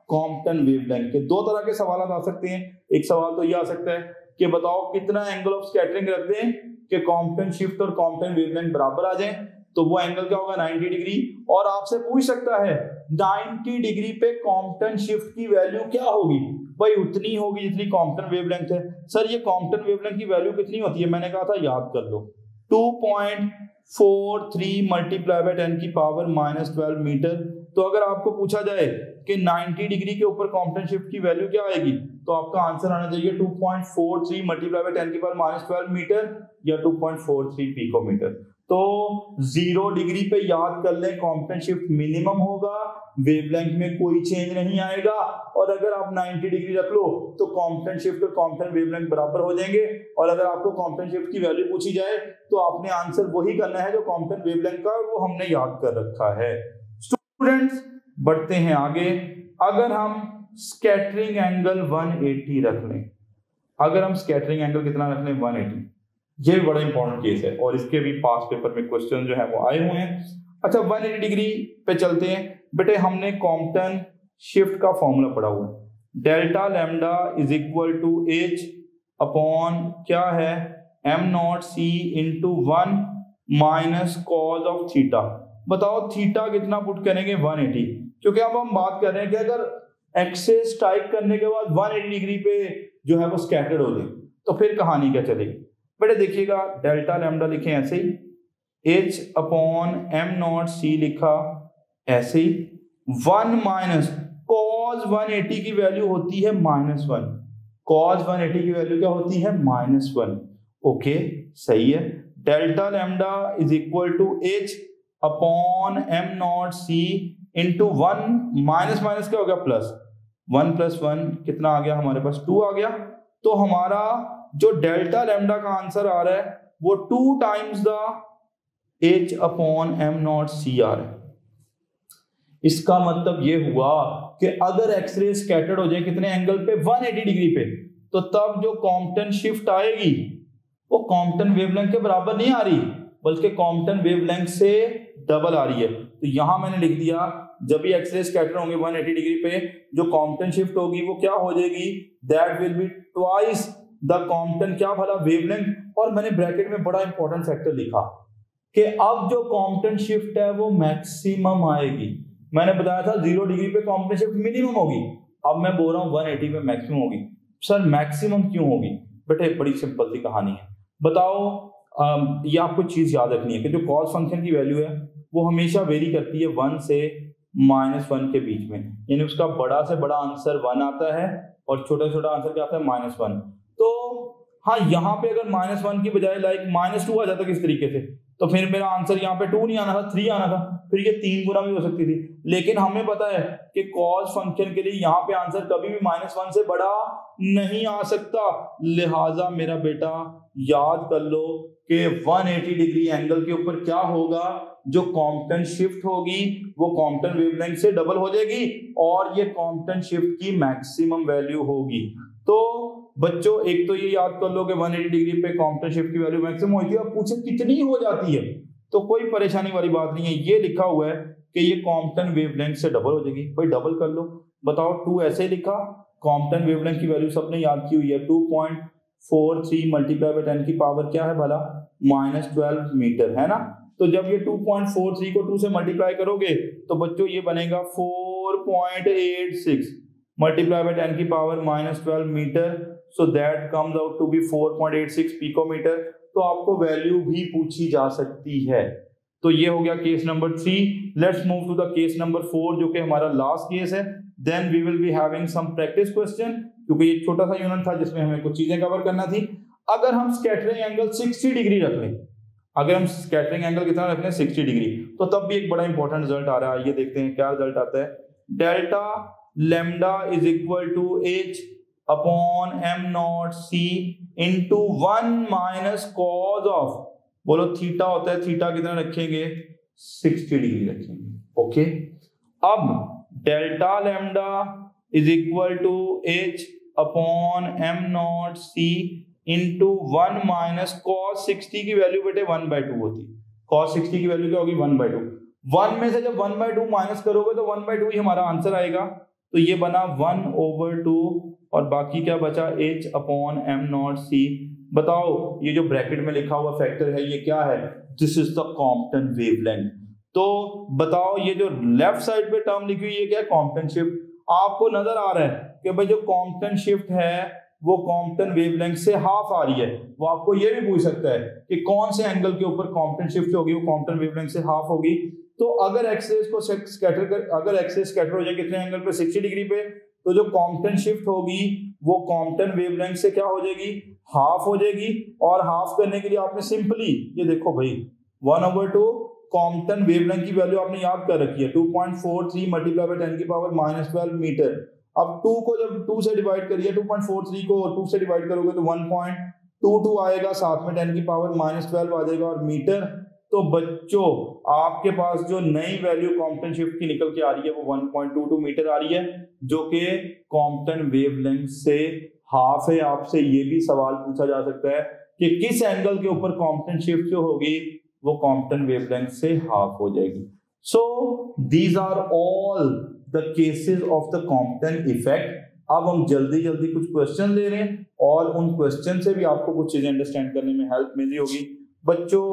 S1: कॉम्पटन वेवलेंथ के। दो तरह के सवाल आ सकते हैं। एक सवाल तो ये आ सकता है कि बताओ कितना एंगल ऑफ स्कैटरिंग रख दें कि कॉम्पटन शिफ्ट और कॉम्पटन वेवलेंथ बराबर आ जाएं, तो वो एंगल क्या होगा? 90 डिग्री। और आपसे पूछ सकता है 90 डिग्री पे कॉम्पटन शिफ्ट की वैल्यू क्या होगी? भाई उतनी होगी जितनी कॉम्पटन वेवलेंथ है। सर ये कॉम्पटन वेवलेंथ की वैल्यू कितनी होती है? मैंने कहा था याद कर लो, 2.43 मल्टीप्लाई बाय 10 की पावर -12 मीटर। तो अगर आपको पूछा जाए कि 90 डिग्री के ऊपर कॉम्पटन शिफ्ट की वैल्यू क्या आएगी, तो आपका आंसर आना चाहिए 2.43 मल्टीप्लाई बाय 10 की पावर -12 मीटर या 2.43 पिकोमीटर। तो 0 डिग्री पे याद कर लें कॉम्पटन शिफ्ट मिनिमम होगा, वेवलेंथ में कोई चेंज नहीं आएगा। और अगर आप 90 डिग्री रख लो तो कॉम्पटन शिफ्ट और कॉम्पटन वेवलेंथ बराबर हो जाएंगे। और अगर आपको कॉम्पटन शिफ्ट की वैल्यू पूछी जाए तो आपने आंसर वही करना है जो कॉम्पटन वेवलेंथ का, वो हमने याद कर रखा है। स्टूडेंट्स बढ़ते हैं आगे। अगर हम स्कैटरिंग एंगल 180 रख लें, अगर हम स्कैटरिंग एंगल कितना रख लें? 180। ये भी बड़ा इंपॉर्टेंट केस है और इसके भी पास पेपर में क्वेश्चन जो है वो आए हुए हैं। अच्छा 180 डिग्री पे चलते हैं बेटे। हमने कॉम्पटन शिफ्ट का फॉर्मूला पढ़ा हुआ है, delta lambda is equal to H upon क्या है? m0c into 1 minus cos of theta. बताओ थीटा कितना पुट करेंगे? 180। क्योंकि अब हम बात कर रहे हैं कि अगर एक्सेस टाइप करने के बाद 180 डिग्री पे जो है वो स्कैटर्ड हो जाए तो फिर कहानी क्या चलेगी? बेटे देखिएगा, डेल्टा लैम्डा लिखे ऐसे ही, H अपॉन m0c लिखा ऐसे ही, 1 माइनस cos 180 की वैल्यू होती है -1। cos 180 की वैल्यू क्या होती है? -1। ओके सही है। Delta lambda is equal to H upon m0c into 1 minus minus क्या हो गया? प्लस 1 + 1 कितना आ गया हमारे पास? 2 आ गया। तो हमारा जो डेल्टा लैम्डा का आंसर आ रहा है वो 2 times the H upon m0c आ रहा है। इसका मतलब ये हुआ कि अगर एक्सरे स्कैटर्ड हो जाए कितने एंगल पे? 180 डिग्री पे, तो तब जो कॉम्पटन शिफ्ट आएगी वो कॉम्पटन वेवलेंथ के बराबर नहीं आ रही, बल्कि कॉम्पटन वेवलेंथ से डबल आ रही है। तो यहां मैंने लिख दिया जब भी एक्सरे स्कैटर होंगे 180 डिग्री पे, जो कॉम्पटन शिफ्ट होगी वो क्या हो जाएगी? That will be twice the Compton क्या भला? वेवलेंथ। और मैंने ब्रैकेट में बड़ा इंपॉर्टेंट फैक्टर लिखा कि अब जो कॉम्पटन शिफ्ट है वो मैक्सिमम आएगी। मैंने बताया था 0 डिग्री पे कॉम्पटन शिफ्ट मिनिमम होगी, अब मैं बोल रहा हूँ 180 पे मैक्सिमम होगी। सर मैक्सिमम क्यों होगी? बेटे बड़ी सिंपल सी कहानी है। बताओ ये आपको चीज याद रखनी है कि जो कॉस फंक्शन की वैल्यू है वो हमेशा वेरी करती है 1 से -1 के बीच में, यानी उसका बड़ा से बड़ा आंसर 1 आता है और छोटा से छोटा आंसर क्या आता है? -1। तो हाँ यहाँ पे अगर -1 की बजाय लाइक -2 आ जाता किस तरीके से? तो फिर मेरा आंसर यहाँ पे 2 नहीं आना था, 3 आना था, फिर ये 3 गुना भी हो सकती थी। लेकिन हमें पता है कि कॉस फंक्शन के लिए यहाँ पे आंसर कभी भी -1 से बड़ा नहीं आ सकता, लिहाजा मेरा बेटा याद कर लो कि 180 डिग्री एंगल के ऊपर क्या होगा, जो कॉम्पटन शिफ्ट होगी वो कॉम्पटन वेवलेंथ से डबल हो जाएगी और ये कॉम्पटन शिफ्ट की मैक्सिमम वैल्यू होगी। तो बच्चों एक तो ये याद कर लो कि 180 डिग्री पे कॉम्पटन शिफ्ट की वैल्यू मैक्सिमम होती है। अब पूछे कितनी हो जाती है, तो कोई परेशानी वाली बात नहीं है, ये लिखा हुआ है कि ये कॉम्पटन वेवलेंथ से डबल हो जाएगी। भाई डबल कर लो, बताओ 2 ऐसे लिखा, कॉम्पटन वेवलेंथ की वैल्यू सबने याद की हुई है 2.43 मल्टीप्लाई बाय 10 की पावर क्या है भला, -12 मीटर है ना। तो जब ये 2.43 को 2 से मल्टीप्लाई करोगे तो बच्चों ये बनेगा 4.86 मल्टीप्लाई बाय 10 की power -12 metre, so that comes out to be 4.86 picometre. तो आपको वैल्यू भी पूछी जा सकती है। तो ये हो गया case number 3। Let's move to the case number 4 जो कि हमारा लास्ट केस है। Then we will be having some practice question, क्योंकि ये छोटा सा यूनिट था जिसमें हमें कुछ चीजें कवर करना थी। अगर हम स्कैटरिंग एंगल 60 डिग्री रख लें, अगर हम स्कैटरिंग एंगल कितना रख लें 60 डिग्री, तो तब भी एक बड़ा इंपॉर्टेंट रिजल्ट आ रहा है। ये देखते हैं क्या रिजल्ट आता है। Delta lambda is equal to h upon m naught c into 1 minus cos of, बोलो थीटा होता है, थीटा कितना रखेंगे 60 डिग्री रखेंगे। ओके, अब delta lambda is equal to h upon m naught c into 1 minus cos 60 की वैल्यू बेटे 1/2 होती है। कॉस 60 की वैल्यू क्या होगी 1/2। 1 में से जब 1/2 माइनस करोगे तो 1/2 ही हमारा आंसर आएगा। तो ये बना 1/2 और बाकी क्या बचा h upon m naught c। बताओ ये जो ब्रैकेट में लिखा हुआ फैक्टर है ये क्या है, this is the Compton wavelength. तो बताओ ये जो लेफ्ट साइड पे टर्म लिखी हुई है क्या, कॉम्पटन शिफ्ट। आपको नजर आ रहा है कि भाई जो कॉम्पटन शिफ्ट है वो कॉम्पटन वेवलेंथ से हाफ आ रही है। वो आपको ये भी पूछ सकता है कि कौन से एंगल के ऊपर कॉम्पटन शिफ्ट होगी, वो कॉम्पटन वेवलेंथ से हाफ होगी। तो अगर एक्सेस को स्कैटर कर, अगर एक्सेस स्कैटर हो जाए कितने एंगल पे 60 डिग्री पे, तो जो कॉम्पटन शिफ्ट होगी वो कॉम्पटन वेवलेंथ से क्या हो जाएगी, हाफ हो जाएगी। और हाफ करने के लिए आपने सिंपली ये देखो भाई 1/2 कॉम्पटन वेवलेंथ की वैल्यू आपने याद कर रखी है 2.43 मल्टीप्लाई बाय 10 की पावर -12 मीटर। अब 2 को जब 2 से डिवाइड करिए, 2.43 को 2 से डिवाइड करोगे तो 1.22 आएगा, साथ में 10 की पावर -12 आ जाएगा और मीटर। तो बच्चों आपके पास जो नई वैल्यू कॉम्पटन शिफ्ट की निकल के आ रही है वो 1.22 मीटर आ रही है, जो कि कॉम्पटन वेवलेंथ से हाफ है। आपसे ये भी सवाल पूछा जा सकता है कि किस एंगल के ऊपर कॉम्पटन शिफ्ट जो होगी वो कॉम्पटन वेवलेंथ से हाफ हो जाएगी। So these are all the cases of the Compton effect. अब हम जल्दी जल्दी कुछ क्वेश्चन ले रहे हैं और उन क्वेश्चन से भी आपको कुछ चीजें अंडरस्टैंड करने में हेल्प मिली होगी। बच्चों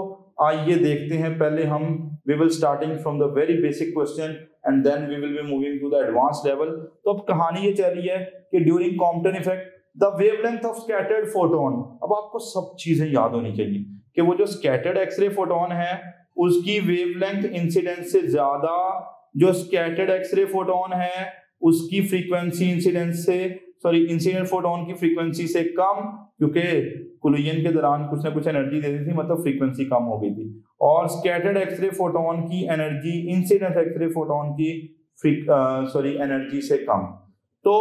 S1: आइए देखते हैं, पहले हम we will starting from the very basic question and then we will be moving to the advance level. तो अब कहानी ये चल रही है कि during Compton effect the wavelength of scattered photon. अब आपको सब चीजें याद होनी चाहिए कि वो जो स्कैटर्ड एक्सरे फोटोन है उसकी वेवलेंथ इंसिडेंस से ज्यादा, जो स्कैटर्ड एक्सरे फोटोन है उसकी फ्रीक्वेंसी इंसिडेंस से, सॉरी इंसिडेंट फोटोन की फ्रीक्वेंसी से कम, क्योंकि कोलिजन के दौरान कुछ ना कुछ एनर्जी दे दी थी, मतलब फ्रीक्वेंसी कम हो गई थी। और स्कैटर्ड एक्सरे फोटोन की एनर्जी इंसिडेंट एक्सरे फोटोन की एनर्जी से कम। तो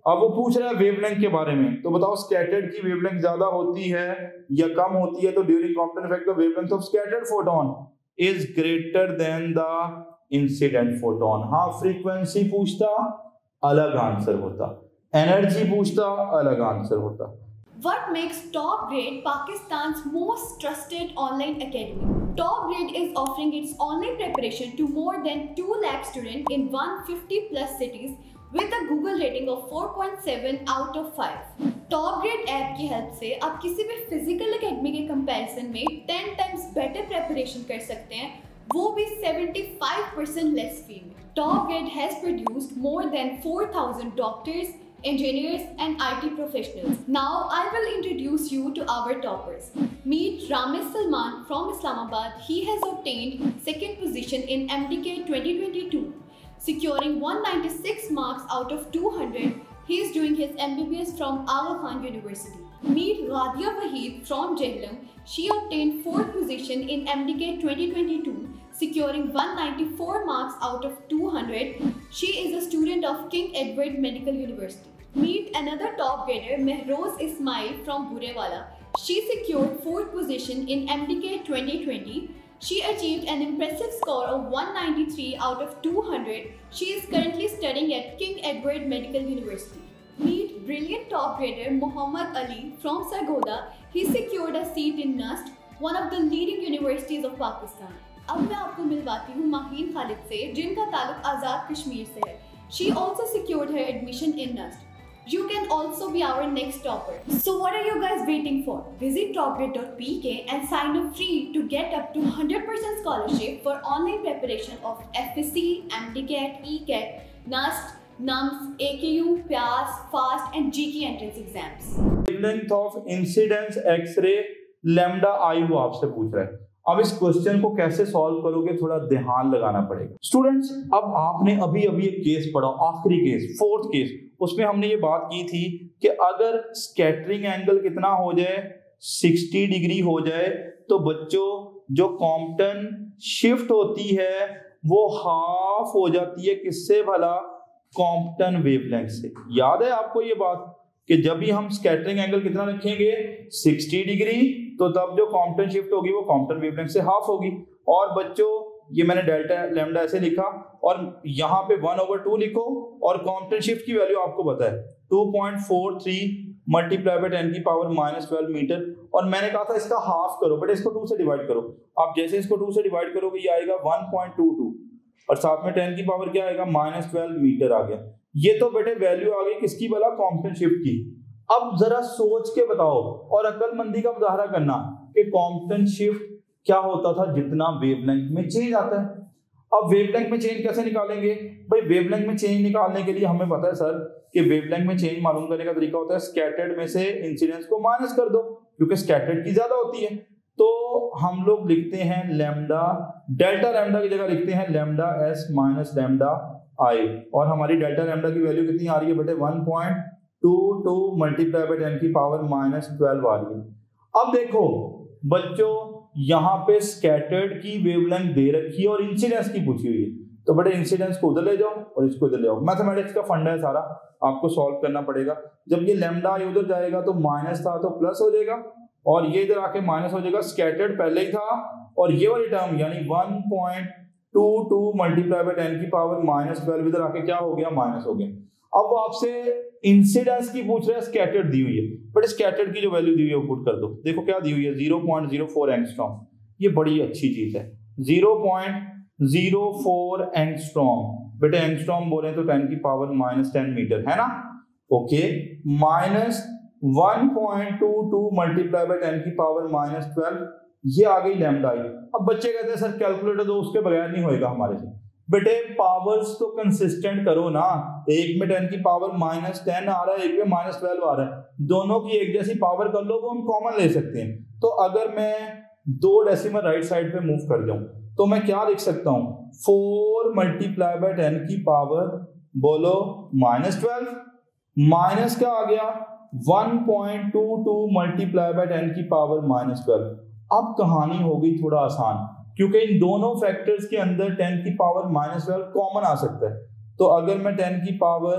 S1: अब वो पूछ रहा है वेवलेंथ के बारे में, तो बताओ स्कैटर्ड की वेवलेंथ ज्यादा होती है या कम होती है। तो during Compton effect the wavelength of scattered photon is greater than the incident photon. हाँ, फ्रीक्वेंसी पूछता अलग आंसर होता, एनर्जी पूछता अलग आंसर होता।
S7: What makes Top Grade Pakistan's most trusted online academy? Top Grade is offering its online preparation to more than 2 lakh students in 150 plus cities with a Google rating of 4.7 out of 5. Top Grade app की हेल्प से आप किसी भी फिजिकल एकेडमी के कंपैरिजन में 10 times better preparation कर सकते हैं, वो भी 75% लेस फी में। Top Grade has produced more than 4,000 doctors, engineers and IT professionals. Now I will introduce you to our toppers. Meet Ramesh Salman from Islamabad. He has obtained 2nd position in MDK 2022, securing 196 marks out of 200. He is doing his MBBS from Aga Khan University. Meet Ghadia Waheed from Jhelum. She obtained 4th position in MDK 2022, securing 194 marks out of 200. She is a student of King Edward Medical University. Meet another top grader, Mehroz Ismail from Burewala. She secured 4th position in MDK 2020. She achieved an impressive score of 193 out of 200. She is currently studying at King Edward Medical University. Meet brilliant top grader Muhammad Ali from Sargodha. He secured a seat in NUST, one of the leading universities of Pakistan. अब मैं आपको मिलवाती हूँ माहीन खालिद से, जिनका ताल्लुक आज़ाद कश्मीर से है. She also secured her admission in NUST. You can also be our next topper. So what are you guys waiting for? Visit topgrade.pk and sign up free to get up to 100% scholarship for online preparation of FSC, MDCAT, ECAT, NUST, NUMS, AKU, PAS, FAST and GK entrance exams.
S1: Wavelength of incidence X-ray lambda I वो आपसे पूछ रहा है. अब इस क्वेश्चन को कैसे सॉल्व करोगे, थोड़ा ध्यान लगाना पड़ेगा. स्टूडेंट्स, अब आपने अभी एक केस पढ़ा, आखिरी केस, 4th केस. उसमें हमने ये बात की थी कि अगर स्कैटरिंग एंगल कितना हो जाए, 60 डिग्री हो जाए, तो बच्चों जो कॉम्पटन शिफ्ट होती है वो हाफ हो जाती है किससे भला? कॉम्पटन वेवलेंथ से. याद है आपको ये बात कि जब भी हम स्कैटरिंग एंगल कितना रखेंगे 60 डिग्री, तो तब जो कॉम्पटन शिफ्ट होगी वो कॉम्पटन वेवलेंथ से हाफ होगी. और बच्चों ये मैंने डेल्टा लैम्डा ऐसे लिखा और यहाँ पे 1/2 लिखो और कॉम्पटन शिफ्ट की वैल्यू आपको पता है 2.43 मल्टीप्लाई बाय 10 की पावर -12 मीटर. और मैंने कहा था इसका हाफ करो, बट इसको 2 से डिवाइड करो. आप जैसे इसको 2 से डिवाइड करोगे ये आएगा 1.22 और साथ में 10 की पावर क्या आएगा? -12 मीटर आ गया. ये तो बेटे वैल्यू आ गई किसकी भला? कॉम्पटन शिफ्ट की. अब जरा सोच के बताओ और अक्लमंदी का मुजाहरा करना कि कॉम्पटन शिफ्ट क्या होता था जितना वेवलेंथ में चेंज आता है. अब वेवलेंथ में चेंज कैसे निकालेंगे भाई? वेवलेंथ में चेंज निकालने के लिए हमें पता है सर कि वेवलेंथ में चेंज मालूम करने का तरीका होता है स्कैटर्ड में से इंसिडेंस को माइनस कर दो, क्योंकि स्कैटर्ड की ज्यादा होती है. तो हम लोग लिखते हैं लैम्डा, डेल्टा लैम्डा की जगह लिखते हैं लैम्डा एस माइनस लैम्डा आई. और हमारी डेल्टा लैम्डा की वैल्यू कितनी आ रही है बेटे? 1.22 मल्टीप्लाई बाय 10 की पावर -12 आ रही है. अब देखो बच्चों, यहाँ पे स्कैटर्ड की वेवलेंथ दे रखी है और इंसिडेंस की पूछी हुई है, तो बेटे इंसिडेंस को उधर ले जाओ और इसको इधर ले आओ. मैथमेटिक्स का फंडा है सारा, आपको सॉल्व करना पड़ेगा. जब ये लैम्डा उधर जाएगा तो माइनस था तो प्लस हो जाएगा और ये इधर आके माइनस हो जाएगा. स्कैटर्ड पहले ही था और ये वाली टर्म यानी 1.22 मल्टीप्लाई बाय 10 की पावर -12 इधर आके क्या हो गया? माइनस हो गया. अब वो आपसे इंसिडेंस की पूछ रहे हैं, स्कैटर्ड दी हुई है, बट स्कैटर्ड की जो वैल्यू दी हुई है वो पुट कर दो. देखो क्या दी हुई है? 0.04 एंगस्ट्रॉम. ये बड़ी अच्छी चीज है, 0.04 एंगस्ट्रॉम. बेटे एंगस्ट्रॉम बोले तो 10 की पावर -10 मीटर है ना. ओके, -1.22 मल्टीप्लाई बाय 10 की पावर -12, ये आ गई लैम्डा आई. अब बच्चे कहते हैं सर कैलकुलेटर दो, उसके बगैर नहीं होएगा हमारे से. बेटे पावर्स तो कंसिस्टेंट करो ना. एक में 10 की पावर -10 आ रहा है, एक में -12 आ रहा है, दोनों की एक जैसी पावर कर लो, वो हम कॉमन ले सकते हैं. तो अगर मैं 2 डेसिमल राइट साइड पे मूव कर जाऊं तो मैं क्या लिख सकता हूं? 4 मल्टीप्लाई बाय 10 की पावर बोलो -12 माइनस क्या आ गया? 1.22 मल्टीप्लाई बाय 10 की पावर -12. अब कहानी हो गई थोड़ा आसान, क्योंकि इन दोनों फैक्टर्स के अंदर 10 की पावर -12 कॉमन आ सकता है. तो अगर मैं 10 की पावर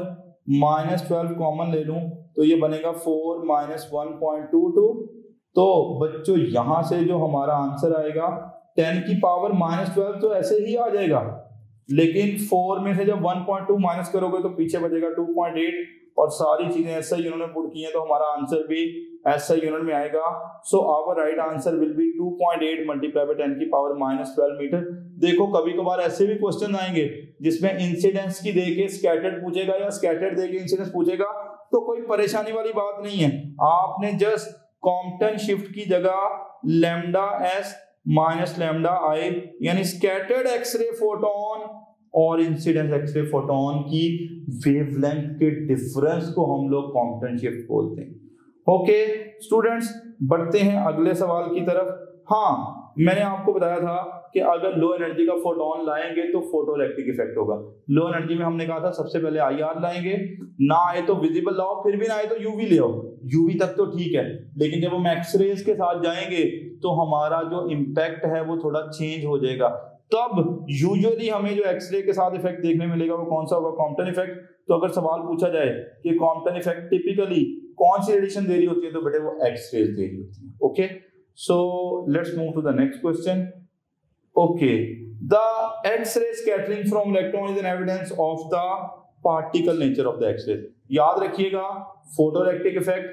S1: -12 कॉमन ले लूं तो ये बनेगा 4 - 1.22. तो बच्चों यहां से जो हमारा आंसर आएगा 10 की पावर -12 तो ऐसे ही आ जाएगा, लेकिन 4 में से जब 1.2 माइनस करोगे तो पीछे बचेगा 2.8 और सारी चीजें ऐसा ही उन्होंने पुट की हैं, तो हमारा आंसर भी ऐसा यूनिट में आएगा. So our right answer will be 2.8 multiply by 10 की पावर -12 मीटर. देखो कभी कभार ऐसे भी क्वेश्चन आएंगे जिसमें इंसिडेंस की देके स्कैटर्ड पूछेगा या स्कैटर्ड देके इंसिडेंस पूछेगा, तो कोई परेशानी वाली बात नहीं है. आपने जस्ट कॉम्पटन शिफ्ट की जगह लैम्डा एस माइनस लैम्डा आई यानी स्कैटर्ड एक्सरे फोटोन और इंसिडेंस एक्सरे फोटोन की वेवलेंथ के डिफरेंस को हम लोग कॉम्पटन शिफ्ट बोलते हैं. ओके स्टूडेंट्स, बढ़ते हैं अगले सवाल की तरफ. हाँ, मैंने आपको बताया था कि अगर लो एनर्जी का फोटोन लाएंगे तो फोटोइलेक्ट्रिक इफेक्ट होगा। लो एनर्जी में हमने कहा था सबसे पहले आईआर लाएंगे, ना आए तो विजिबल लाओ, फिर भी ना आए तो यूवी ले आओ। यूवी तक तो ठीक है, लेकिन जब हम एक्सरेज के साथ जाएंगे तो हमारा जो इम्पैक्ट है वो थोड़ा चेंज हो जाएगा। तब यूजुअली हमें जो एक्सरे के साथ इफेक्ट देखने मिलेगा वो कौन सा होगा? Compton effect. तो अगर सवाल पूछा जाए कि कॉम्पटन इफेक्ट टिपिकली कौन सी रेडिएशन दे रही होती है, तो बेटे वो एक्सरेज दे रही होती है। Okay, so let's move to the next question. Okay, the X-ray scattering from electron is an evidence of the particle nature of the X-ray. याद रखिएगा, फोटोइलेक्ट्रिक इफेक्ट,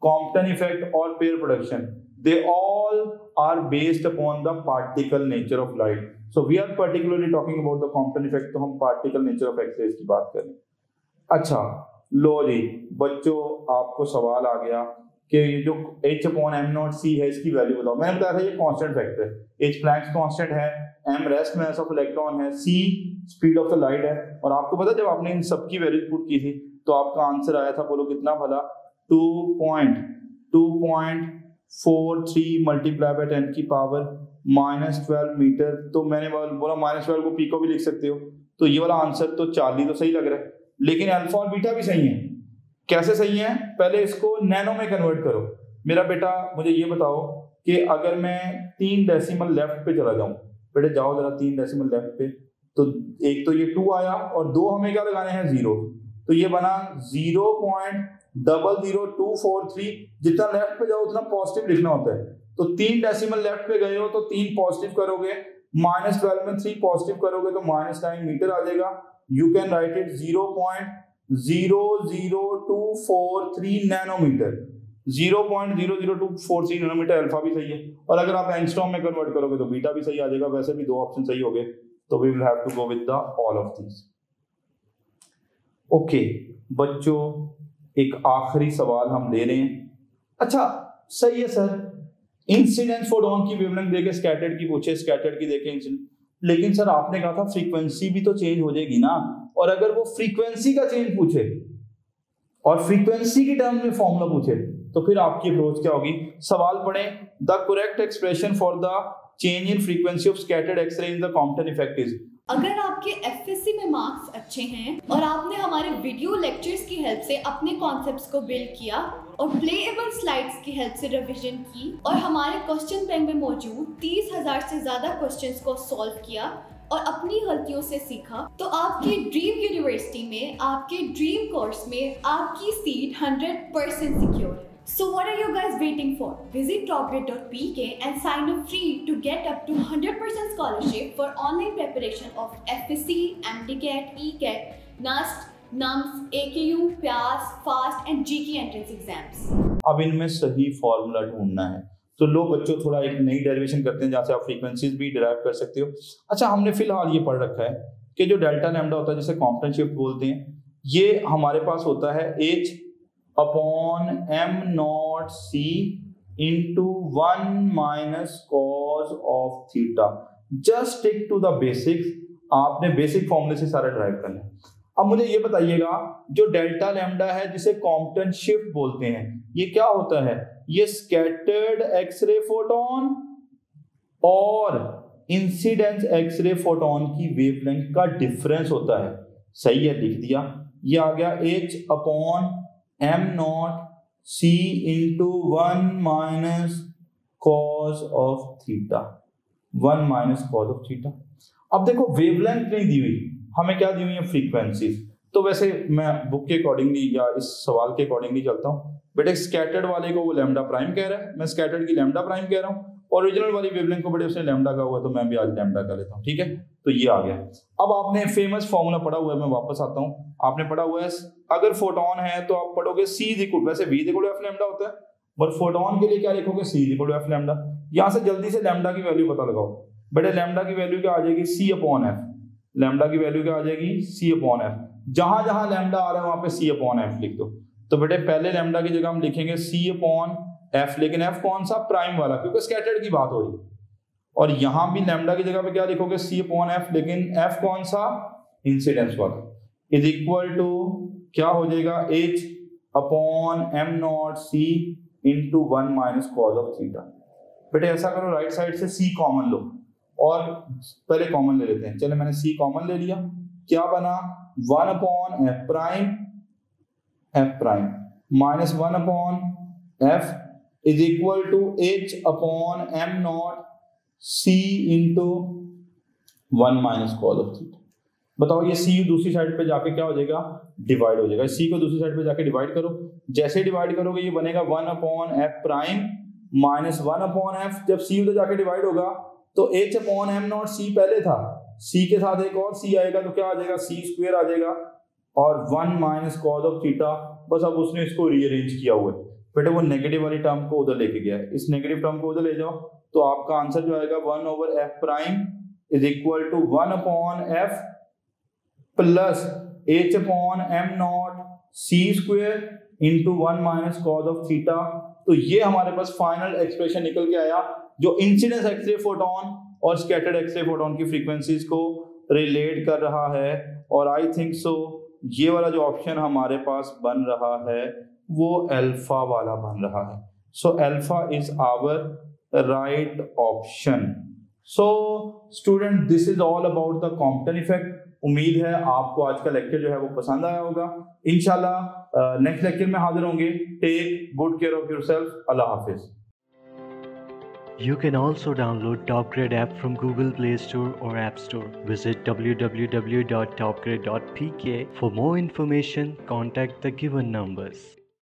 S1: कॉम्पटन इफेक्ट और pair production, they all are based upon the particle nature of light. So we are particularly talking about the Compton effect, तो हम particle nature of X-rays की बात करें। अच्छा, लो जी बच्चों, आपको सवाल आ गया कि ये जो H/m0c है इसकी वैल्यू बताओ। मैंने बताया था ये कांस्टेंट फैक्टर है। H प्लैंक्स कांस्टेंट है, m rest mass of electron है, c speed of the light है। और आपको पता जब आपने इन सब की वैल्यू पुट की थी तो आपका आंसर आया था, बोलो कितना भला? 2.43 मल्टीप्लाई बाय 10 की पावर -12 मीटर। तो मैंने बोला -12 को पिको भी लिख सकते हो, तो ये वाला आंसर तो 40 तो सही लग रहा है, लेकिन अल्फा और बीटा भी सही है। कैसे सही है? पहले इसको नैनो में कन्वर्ट करो। मेरा बेटा मुझे ये बताओ कि अगर मैं 3 डेसिमल लेफ्ट पे चला जाऊं, बेटे जाओ जरा 3 डेसिमल लेफ्ट पे, तो एक तो ये 2 आया और 2 हमें क्या लगाने हैं? 0। तो ये बना 0.00243। जितना लेफ्ट पे जाओ उतना पॉजिटिव लिखना होता है। तो 3 डेसिमल लेफ्ट पे गए हो तो 3 पॉजिटिव करोगे, -12 में 3 पॉजिटिव करोगे तो -9 मीटर आ जाएगा। You can write it 0.00243 nanometre. 0.00243 nanometre alpha भी सही है, और अगर आप एंगस्ट्रॉम में कन्वर्ट करोगे तो बीटा भी सही आ जाएगा। वैसे भी 2 ऑप्शन सही हो गए, तो we will have to go with the all of these. Okay बच्चों, एक आखिरी सवाल हम ले रहे हैं। अच्छा सही है सर, इंसिडेंस फोटोन की वेवलेंथ देके स्कैटर्ड की पूछे, स्कैटर्ड की देके इंसिडेंट, लेकिन सर आपने कहा था फ्रीक्वेंसी भी तो चेंज हो जाएगी ना। और अगर वो फ्रीक्वेंसी का चेंज पूछे और फ्रीक्वेंसी की टर्म में फॉर्मूला पूछे तो फिर आपकी अप्रोच क्या होगी? सवाल पढ़ें, the correct expression for the change in frequency of scattered x-ray in the Compton effect is.
S7: अगर आपके एफएससी में मार्क्स अच्छे हैं और आपने हमारे वीडियो लेक्चर्स की हेल्प से अपने कॉन्सेप्ट्स को बिल्ड किया और प्लेएबल स्लाइड्स की हेल्प से रिवीजन की और हमारे क्वेश्चन बैंक में मौजूद 30,000 से ज्यादा क्वेश्चंस को सॉल्व किया और अपनी गलतियों से सीखा, तो आपकी ड्रीम यूनिवर्सिटी में, आपके ड्रीम कोर्स में आपकी सीट 100% सिक्योर है। So what are you guys waiting for? Visit topgrade.pk and sign up free to get up to 100% scholarship for online preparation of FSC, MDCAT, ECAT, NUST, NUMS, AKU, PAS, FAST and GK entrance exams.
S1: अब इनमें सही फॉर्मूला ढूंढना है, तो लो बच्चों थोड़ा एक नई डेरिवेशन करते हैं जहाँ से आप फ्रीक्वेंसीज भी डिराइव कर सकते हो। अच्छा, हमने फिलहाल ये पढ़ रखा है कि जो डेल्टा लैम्डा होता है जिसे कॉम्पटन शिफ्ट बोलते हैं, ये हमारे पास होता है H/m0c into 1 - cos of theta। Just stick to the basics, आपने बेसिक फॉर्मूले से सारा ड्राइव करना है। अब मुझे ये बताइएगा, जो डेल्टा लैम्डा है जिसे कॉम्पटन शिफ्ट बोलते हैं, ये क्या होता है? ये स्कैटर्ड एक्सरे फोटोन और इंसिडेंस एक्सरे फोटोन की वेवलेंथ का डिफरेंस होता है। सही है, लिख दिया। ये आ गया H/m0c into 1 - cos of theta। 1 - cos of theta। अब देखो वेवलेंथ नहीं दी हुई, हमें क्या दी हुई है? फ्रीक्वेंसीज। तो वैसे मैं बुक के अकॉर्डिंगली या इस सवाल के अकॉर्डिंगली चलता हूँ। बेटे स्कैटर्ड वाले को वो लैम्डा प्राइम कह रहा है, मैं स्कैटर्ड की लैम्डा प्राइम कह रहा हूँ। ओरिजिनल वाली वेवलेंथ को बेटे उसने लैम्डा का हुआ, तो मैं भी आज लैम्डा का लेता हूँ। ठीक है, तो ये आ गया। अब आपने फेमस फॉर्मूला पढ़ा हुआ है, मैं वापस आता हूँ। आपने पढ़ा हुआ है अगर फोटोन है तो आप पढ़ोगे C इक्वल, वैसे V इक्वल एफ लैम्डा होता है, पर फोटोन के लिए क्या लिखोगे? C equal F lambda. यहाँ से जल्दी से लैम्डा की वैल्यू पता लगाओ। बेटे लैम्डा की वैल्यू क्या आ जाएगी? C/f। लैम्डा की वैल्यू क्या आ जाएगी? C/f। जहां जहां लैम्डा आ रहा है वहां पे C/f लिख दो। तो बेटे पहले लैम्डा की जगह हम लिखेंगे C/f, लेकिन f कौन सा? प्राइम वाला, क्योंकि स्कैटर्ड की बात हो रही है। और यहां भी लैम्डा की जगह पे क्या लिखोगे? C/f, लेकिन f कौन सा? इंसिडेंस वाला। इज इक्वल टू क्या हो जाएगा? H/m0c into 1 - cos of theta। बेटे ऐसा करो, राइट साइड से सी कॉमन लो, और पहले कॉमन ले लेते हैं। चलो मैंने सी कॉमन ले लिया, क्या बना 1 upon F prime minus 1 upon F is equal to H upon M naught C into 1 minus cos of theta. बताओ ये सी दूसरी साइड पे जाके क्या हो जाएगा, डिवाइड हो जाएगा। सी को दूसरी साइड पे जाके डिवाइड करो, जैसे डिवाइड करोगे ये बनेगा 1 upon F prime minus 1 upon F. जब सी उधर जाके डिवाइड होगा तो एच अपॉन एम नॉट सी पहले था, सी के साथ एक और सी आएगा तो क्या आ जाएगा, सी स्क्वायर आ जाएगा, और 1 माइनस कॉस ऑफ थीटा। बस अब उसने इसको रीअरेंज किया हुआ है बेटे, वो नेगेटिव वाली टर्म को उधर लेके गया है, इस नेगेटिव टर्म को उधर ले जाओ तो आपका आंसर जो आएगा 1 over F prime is equal to 1 upon F plus H upon M naught C square into 1 minus cos of theta. तो ये हमारे पास फाइनल एक्सप्रेशन निकल के आया जो इंसिडेंस एक्सरे फोटोन और स्कैटर्ड एक्सरे फोटोन की फ्रीक्वेंसीज को रिलेट कर रहा है। और आई थिंक सो ये वाला जो ऑप्शन हमारे पास बन रहा है वो अल्फा वाला बन रहा है। So alpha is our right option. So student this is all about the Compton effect. उम्मीद है आपको आज का लेक्चर जो है वो पसंद आया होगा। इंशाल्लाह नेक्स्ट लेक्चर में हाजिर होंगे। Take good care of yourself. अल्लाह हाफिज।
S8: You can also download TopGrade app from Google Play Store or App Store. Visit www.topgrade.pk for more information. Contact the given numbers.